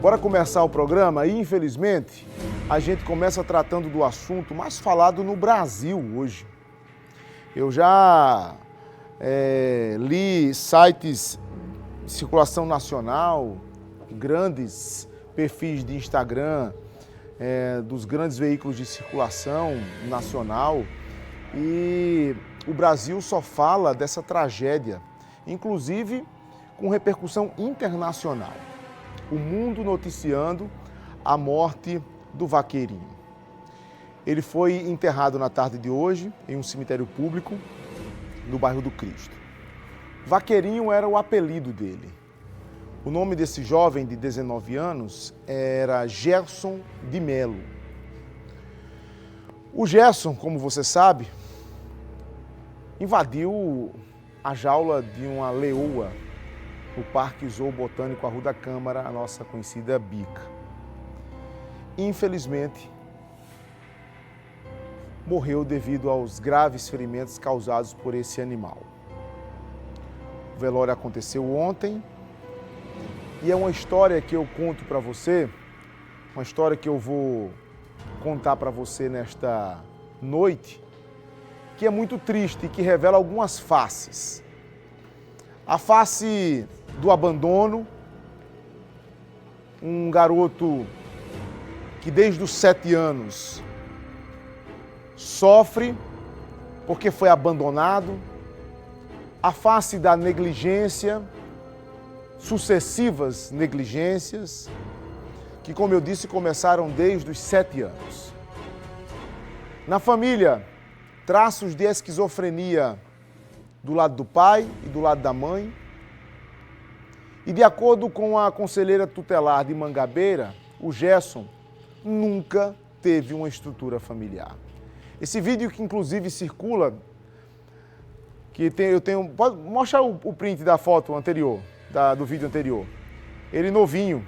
Bora começar o programa e, infelizmente, a gente começa tratando do assunto mais falado no Brasil hoje. Eu já li sites de circulação nacional, grandes perfis de Instagram, dos grandes veículos de circulação nacional, e o Brasil só fala dessa tragédia, inclusive com repercussão internacional. O mundo noticiando a morte do Vaqueirinho. Ele foi enterrado na tarde de hoje em um cemitério público no bairro do Cristo. Vaqueirinho era o apelido dele. O nome desse jovem de 19 anos era Gerson de Melo. O Gerson, como você sabe, invadiu a jaula de uma leoa no Parque Zoobotânico Arruda da Câmara, a nossa conhecida bica. Infelizmente, morreu devido aos graves ferimentos causados por esse animal. O velório aconteceu ontem e é uma história que eu conto para você, uma história que eu vou contar para você nesta noite, que é muito triste e que revela algumas faces. A face do abandono, um garoto que desde os 7 anos sofre porque foi abandonado, a face da negligência, sucessivas negligências, que, como eu disse, começaram desde os 7 anos. Na família, traços de esquizofrenia do lado do pai e do lado da mãe. E de acordo com a conselheira tutelar de Mangabeira, o Gerson nunca teve uma estrutura familiar. Esse vídeo que inclusive circula, pode mostrar o print da foto anterior, do vídeo anterior. Ele novinho,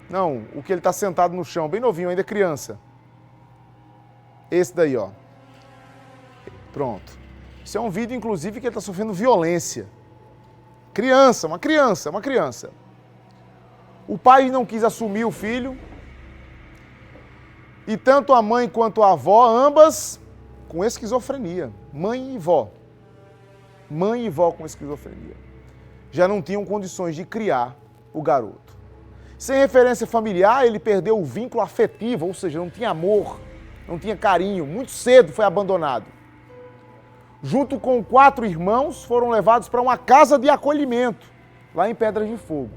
não, o que ele está sentado no chão, bem novinho, ainda criança. Esse daí, ó. Pronto. Isso é um vídeo, inclusive, que ele está sofrendo violência. Uma criança. O pai não quis assumir o filho. E tanto a mãe quanto a avó, ambas com esquizofrenia. Mãe e vó com esquizofrenia. Já não tinham condições de criar o garoto. Sem referência familiar, ele perdeu o vínculo afetivo, ou seja, não tinha amor, não tinha carinho. Muito cedo foi abandonado. Junto com 4 irmãos, foram levados para uma casa de acolhimento, lá em Pedras de Fogo.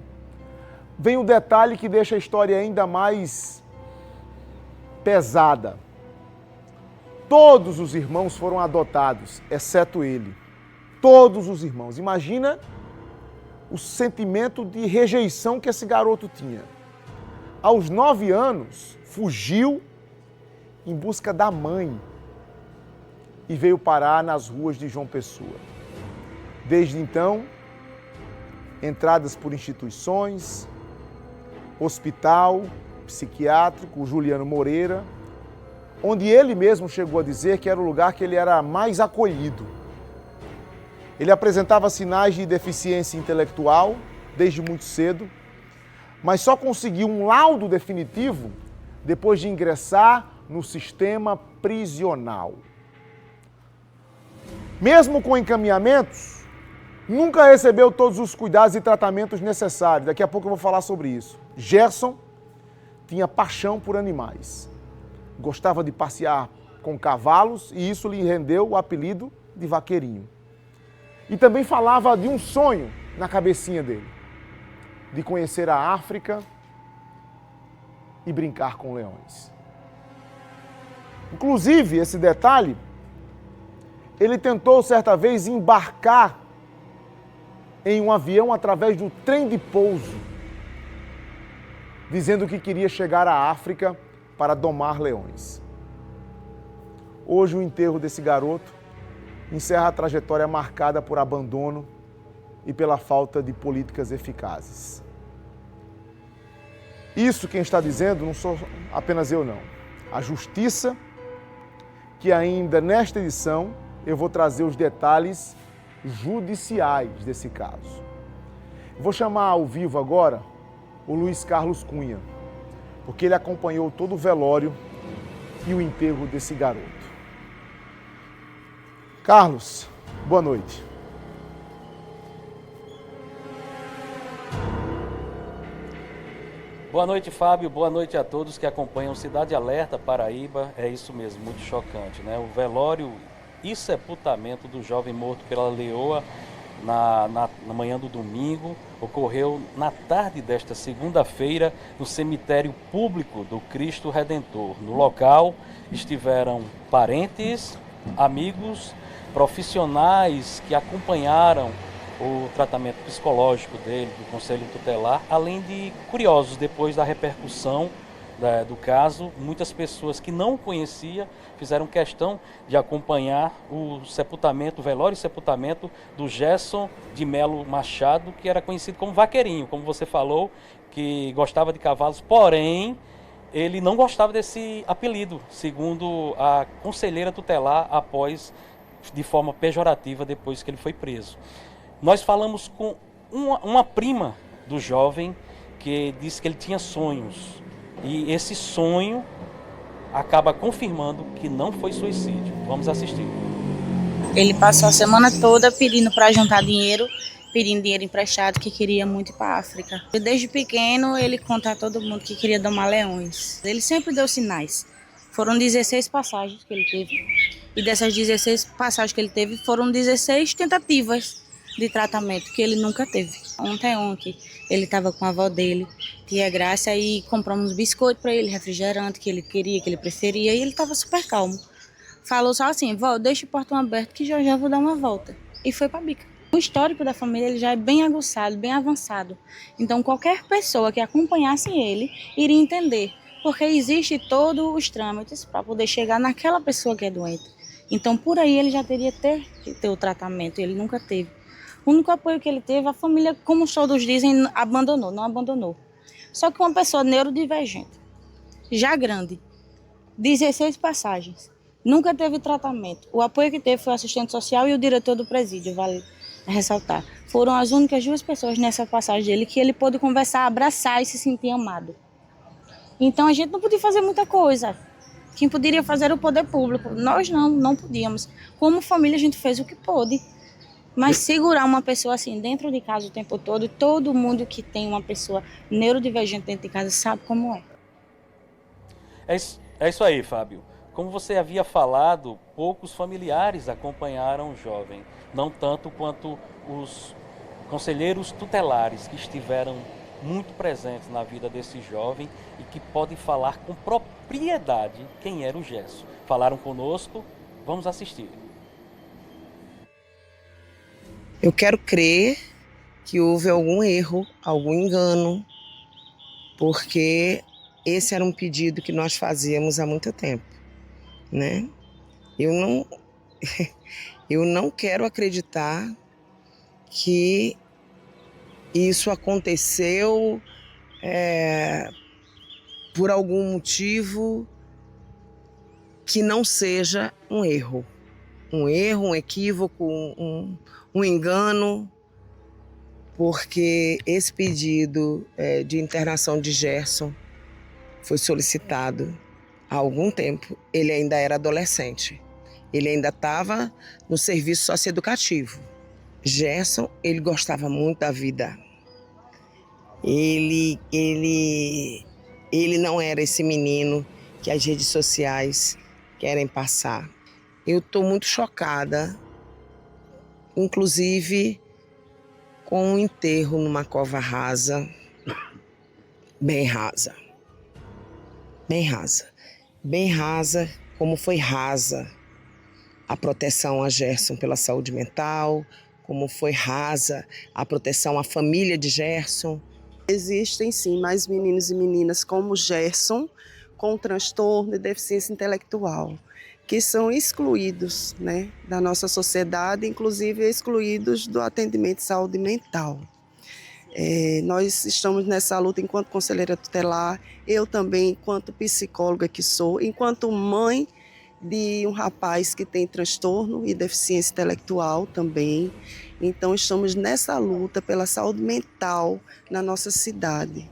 Vem um detalhe que deixa a história ainda mais pesada. Todos os irmãos foram adotados, exceto ele. Todos os irmãos. Imagina o sentimento de rejeição que esse garoto tinha. Aos 9 anos, fugiu em busca da mãe e veio parar nas ruas de João Pessoa. Desde então, entradas por instituições, hospital psiquiátrico, o Juliano Moreira, onde ele mesmo chegou a dizer que era o lugar que ele era mais acolhido. Ele apresentava sinais de deficiência intelectual desde muito cedo, mas só conseguiu um laudo definitivo depois de ingressar no sistema prisional. Mesmo com encaminhamentos, nunca recebeu todos os cuidados e tratamentos necessários. Daqui a pouco eu vou falar sobre isso. Gerson tinha paixão por animais. Gostava de passear com cavalos e isso lhe rendeu o apelido de Vaqueirinho. E também falava de um sonho na cabecinha dele, de conhecer a África e brincar com leões. Inclusive, esse detalhe, ele tentou certa vez embarcar em um avião através do trem de pouso, dizendo que queria chegar à África para domar leões. Hoje o enterro desse garoto encerra a trajetória marcada por abandono e pela falta de políticas eficazes. Isso quem está dizendo não sou apenas eu não. A Justiça, que ainda nesta edição eu vou trazer os detalhes judiciais desse caso. Vou chamar ao vivo agora o Luiz Carlos Cunha. porque ele acompanhou todo o velório e o enterro desse garoto. Carlos, boa noite. Boa noite, Fábio. Boa noite a todos que acompanham Cidade Alerta, Paraíba. É isso mesmo, muito chocante, né? O velório e sepultamento do jovem morto pela leoa na manhã do domingo ocorreu na tarde desta segunda-feira no cemitério público do Cristo Redentor. No local estiveram parentes, amigos, profissionais que acompanharam o tratamento psicológico dele, do Conselho Tutelar, além de curiosos depois da repercussão do caso. Muitas pessoas que não o conhecia fizeram questão de acompanhar o sepultamento, o velório e sepultamento do Gerson de Melo Machado, que era conhecido como Vaqueirinho, como você falou, que gostava de cavalos, porém ele não gostava desse apelido, segundo a conselheira tutelar, após, de forma pejorativa, depois que ele foi preso. Nós falamos com uma prima do jovem que disse que ele tinha sonhos. E esse sonho acaba confirmando que não foi suicídio. Vamos assistir. Ele passou a semana toda pedindo para juntar dinheiro, pedindo dinheiro emprestado, que queria muito ir para a África. E desde pequeno ele conta a todo mundo que queria domar leões. Ele sempre deu sinais. Foram 16 passagens que ele teve. E dessas 16 passagens que ele teve, foram 16 tentativas de tratamento que ele nunca teve. Ontem, ele estava com a avó dele, tia Graça, e compramos biscoito para ele, refrigerante que ele queria, que ele preferia, e ele estava super calmo. Falou só assim: vó, deixa o portão aberto que já vou dar uma volta. E foi para a bica. O histórico da família ele já é bem aguçado, bem avançado. Então qualquer pessoa que acompanhasse ele iria entender, porque existe todos os trâmites para poder chegar naquela pessoa que é doente. Então por aí ele já teria que ter o tratamento, ele nunca teve. O único apoio que ele teve, a família, como todos dizem, não abandonou. Só que uma pessoa neurodivergente, já grande, 16 passagens, nunca teve tratamento. O apoio que teve foi o assistente social e o diretor do presídio, vale ressaltar. Foram as únicas duas pessoas nessa passagem dele que ele pôde conversar, abraçar e se sentir amado. Então a gente não podia fazer muita coisa. Quem poderia fazer era o poder público. Nós não podíamos. Como família a gente fez o que pôde. Mas segurar uma pessoa assim dentro de casa o tempo todo, todo mundo que tem uma pessoa neurodivergente dentro de casa sabe como é. É isso aí, Fábio. Como você havia falado, poucos familiares acompanharam o jovem, não tanto quanto os conselheiros tutelares que estiveram muito presentes na vida desse jovem e que podem falar com propriedade quem era o Gerson. Falaram conosco, vamos assistir. Eu quero crer que houve algum erro, algum engano, porque esse era um pedido que nós fazíamos há muito tempo, né? Eu não quero acreditar que isso aconteceu por algum motivo que não seja um erro. Um erro, um equívoco, um engano, porque esse pedido de internação de Gerson foi solicitado há algum tempo. Ele ainda era adolescente, ele ainda estava no serviço socioeducativo. Gerson, ele gostava muito da vida. Ele não era esse menino que as redes sociais querem passar. Eu estou muito chocada, inclusive com o enterro numa cova rasa, bem rasa, como foi rasa a proteção a Gerson pela saúde mental, como foi rasa a proteção à família de Gerson. Existem sim mais meninos e meninas como Gerson com transtorno e deficiência intelectual, que são excluídos, né, da nossa sociedade, inclusive excluídos do atendimento de saúde mental. Nós estamos nessa luta enquanto conselheira tutelar, eu também enquanto psicóloga que sou, enquanto mãe de um rapaz que tem transtorno e deficiência intelectual também. Então estamos nessa luta pela saúde mental na nossa cidade.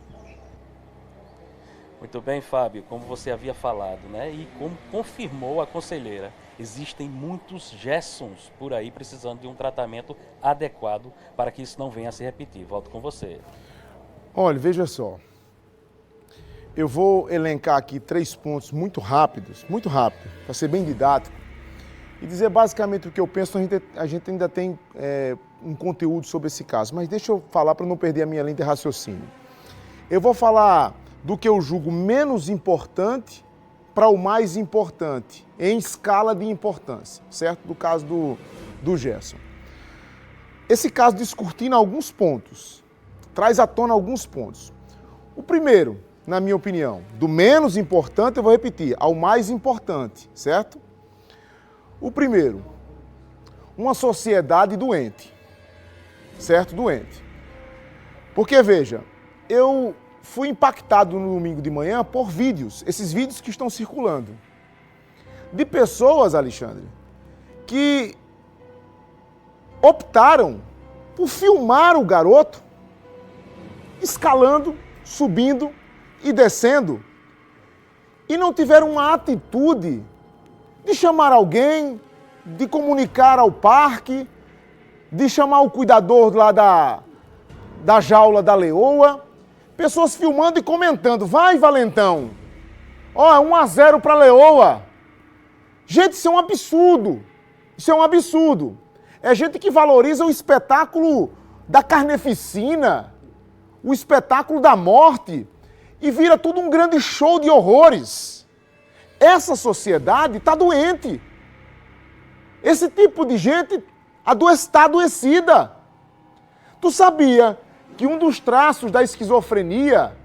Muito bem, Fábio, como você havia falado, né? E como confirmou a conselheira, existem muitos Gersons por aí precisando de um tratamento adequado para que isso não venha a se repetir. Volto com você. Olha, veja só. Eu vou elencar aqui 3 pontos muito rápido, para ser bem didático, e dizer basicamente o que eu penso. A gente ainda tem um conteúdo sobre esse caso, mas deixa eu falar para não perder a minha linha de raciocínio. Eu vou falar do que eu julgo menos importante para o mais importante, em escala de importância, certo? Do caso do Gerson. Esse caso descortina alguns pontos, traz à tona alguns pontos. O primeiro, na minha opinião, do menos importante, eu vou repetir, ao mais importante, certo? O primeiro, uma sociedade doente, certo? Doente. Porque, veja, eu fui impactado no domingo de manhã por vídeos, esses vídeos que estão circulando, de pessoas, Alexandre, que optaram por filmar o garoto escalando, subindo e descendo, e não tiveram uma atitude de chamar alguém, de comunicar ao parque, de chamar o cuidador lá da jaula da leoa, pessoas filmando e comentando, vai Valentão, ó, 1-0 para a leoa. Gente, isso é um absurdo, isso é um absurdo. É gente que valoriza o espetáculo da carneficina, o espetáculo da morte, e vira tudo um grande show de horrores. Essa sociedade está doente. Esse tipo de gente está adoecida. Tu sabia que um dos traços da esquizofrenia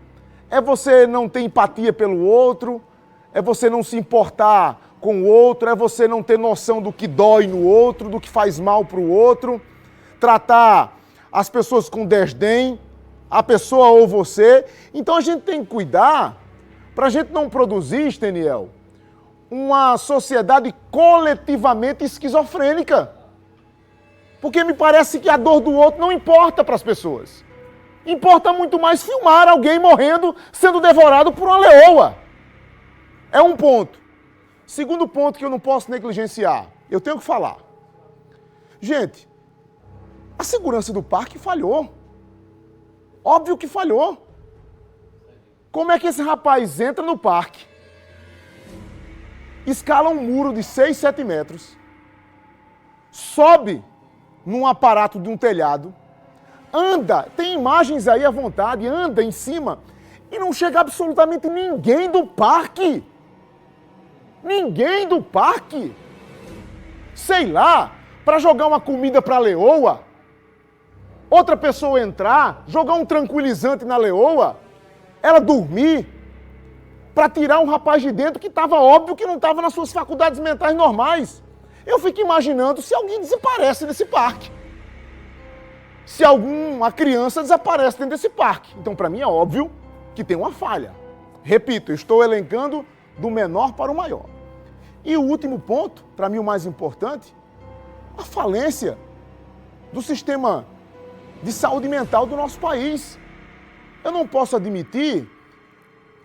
é você não ter empatia pelo outro, é você não se importar com o outro, é você não ter noção do que dói no outro, do que faz mal para o outro, tratar as pessoas com desdém, a pessoa ou você. Então a gente tem que cuidar para a gente não produzir, Steniel, uma sociedade coletivamente esquizofrênica. Porque me parece que a dor do outro não importa para as pessoas. Importa muito mais filmar alguém morrendo, sendo devorado por uma leoa. É um ponto. Segundo ponto que eu não posso negligenciar, eu tenho que falar. Gente, a segurança do parque falhou. Óbvio que falhou. Como é que esse rapaz entra no parque, escala um muro de 6, 7 metros, sobe num aparato de um telhado, anda, tem imagens aí à vontade, anda em cima e não chega absolutamente ninguém do parque? Ninguém do parque? Sei lá, para jogar uma comida para a leoa, outra pessoa entrar, jogar um tranquilizante na leoa, ela dormir, para tirar um rapaz de dentro que estava óbvio que não estava nas suas faculdades mentais normais. Eu fico imaginando se alguém desaparece desse parque. Se alguma criança desaparece dentro desse parque. Então, para mim, é óbvio que tem uma falha. Repito, eu estou elencando do menor para o maior. E o último ponto, para mim o mais importante, a falência do sistema de saúde mental do nosso país. Eu não posso admitir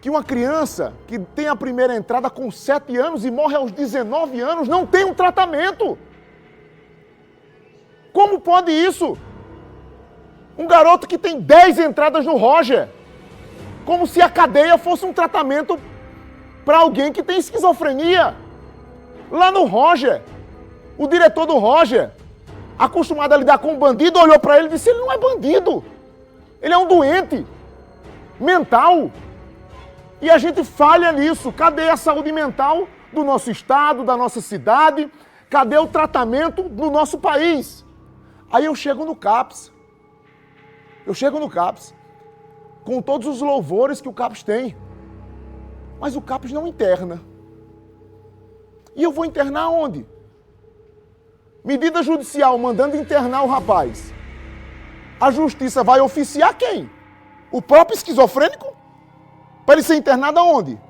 que uma criança que tem a primeira entrada com 7 anos e morre aos 19 anos não tem um tratamento. Como pode isso? Um garoto que tem 10 entradas no Roger, como se a cadeia fosse um tratamento para alguém que tem esquizofrenia. Lá no Roger, o diretor do Roger, acostumado a lidar com um bandido, olhou para ele e disse, ele não é bandido, ele é um doente mental. E a gente falha nisso. Cadê a saúde mental do nosso estado, da nossa cidade? Cadê o tratamento do nosso país? Aí eu chego no CAPS. Com todos os louvores que o CAPS tem. Mas o CAPS não interna. E eu vou internar onde? Medida judicial mandando internar o rapaz. A justiça vai oficiar quem? O próprio esquizofrênico? Para ele ser internado aonde?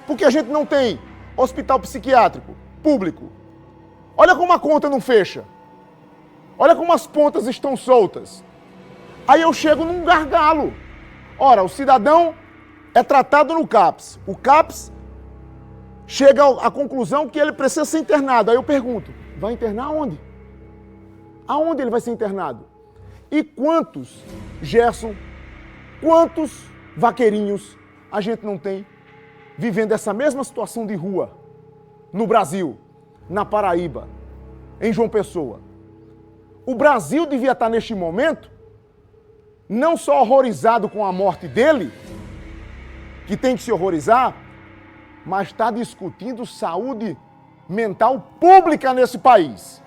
Porque a gente não tem hospital psiquiátrico público. Olha como a conta não fecha. Olha como as pontas estão soltas. Aí eu chego num gargalo. Ora, o cidadão é tratado no CAPS. O CAPS chega à conclusão que ele precisa ser internado. Aí eu pergunto, vai internar onde? Aonde ele vai ser internado? E quantos, Gerson, quantos vaqueirinhos a gente não tem vivendo essa mesma situação de rua no Brasil, na Paraíba, em João Pessoa? O Brasil devia estar neste momento não só horrorizado com a morte dele, que tem que se horrorizar, mas está discutindo saúde mental pública nesse país.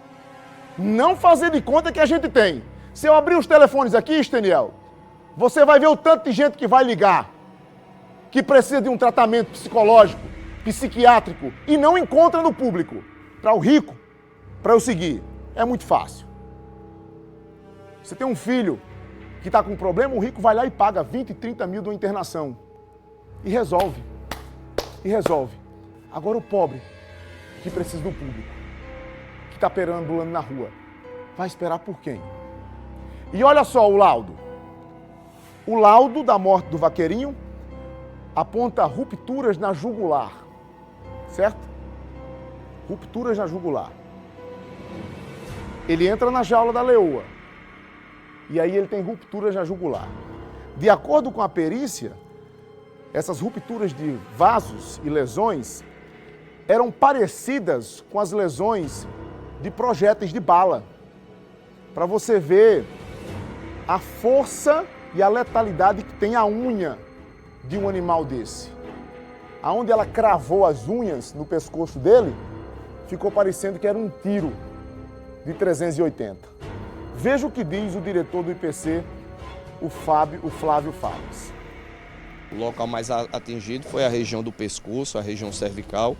Não fazer de conta que a gente tem. Se eu abrir os telefones aqui, Steniel, você vai ver o tanto de gente que vai ligar, que precisa de um tratamento psicológico, psiquiátrico, e não encontra no público. Para o rico, para eu seguir, é muito fácil. Você tem um filho que está com um problema, o rico vai lá e paga 20, 30 mil de uma internação. E resolve. E resolve. Agora o pobre, que precisa do público, que está perambulando na rua, vai esperar por quem? E olha só o laudo. O laudo da morte do vaqueirinho aponta rupturas na jugular. Certo? Rupturas na jugular. Ele entra na jaula da leoa. E aí ele tem rupturas na jugular. De acordo com a perícia, essas rupturas de vasos e lesões eram parecidas com as lesões de projéteis de bala. Para você ver a força e a letalidade que tem a unha de um animal desse. Aonde ela cravou as unhas no pescoço dele, ficou parecendo que era um tiro de 380. Veja o que diz o diretor do IPC, o Flávio Fabres. O local mais atingido foi a região do pescoço, a região cervical.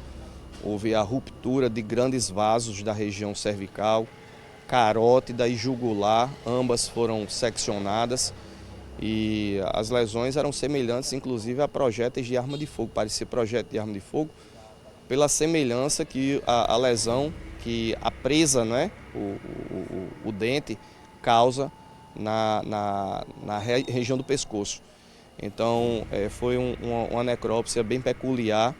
Houve a ruptura de grandes vasos da região cervical, carótida e jugular, ambas foram seccionadas e as lesões eram semelhantes, inclusive, a projéteis de arma de fogo. Parecia projétil de arma de fogo, pela semelhança que a lesão, que a presa, né, o dente, causa na região do pescoço. Então, foi uma necrópsia bem peculiar.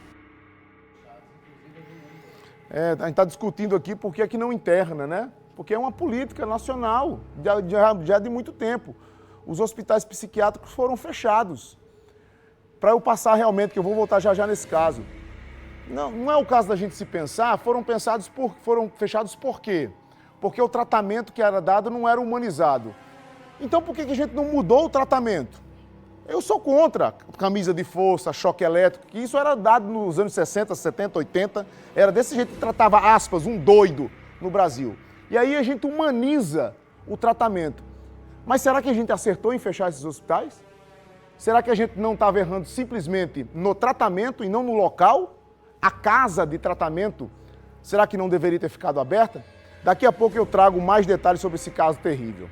A gente está discutindo aqui por que não interna, né? Porque é uma política nacional, já de muito tempo. Os hospitais psiquiátricos foram fechados. Para eu passar realmente, que eu vou voltar já nesse caso. Não é o caso da gente se pensar, foram fechados por quê? Porque o tratamento que era dado não era humanizado. Então por que a gente não mudou o tratamento? Eu sou contra camisa de força, choque elétrico, que isso era dado nos anos 60, 70, 80, era desse jeito que tratava, aspas, um doido no Brasil. E aí a gente humaniza o tratamento. Mas será que a gente acertou em fechar esses hospitais? Será que a gente não estava errando simplesmente no tratamento e não no local? A casa de tratamento, será que não deveria ter ficado aberta? Daqui a pouco eu trago mais detalhes sobre esse caso terrível.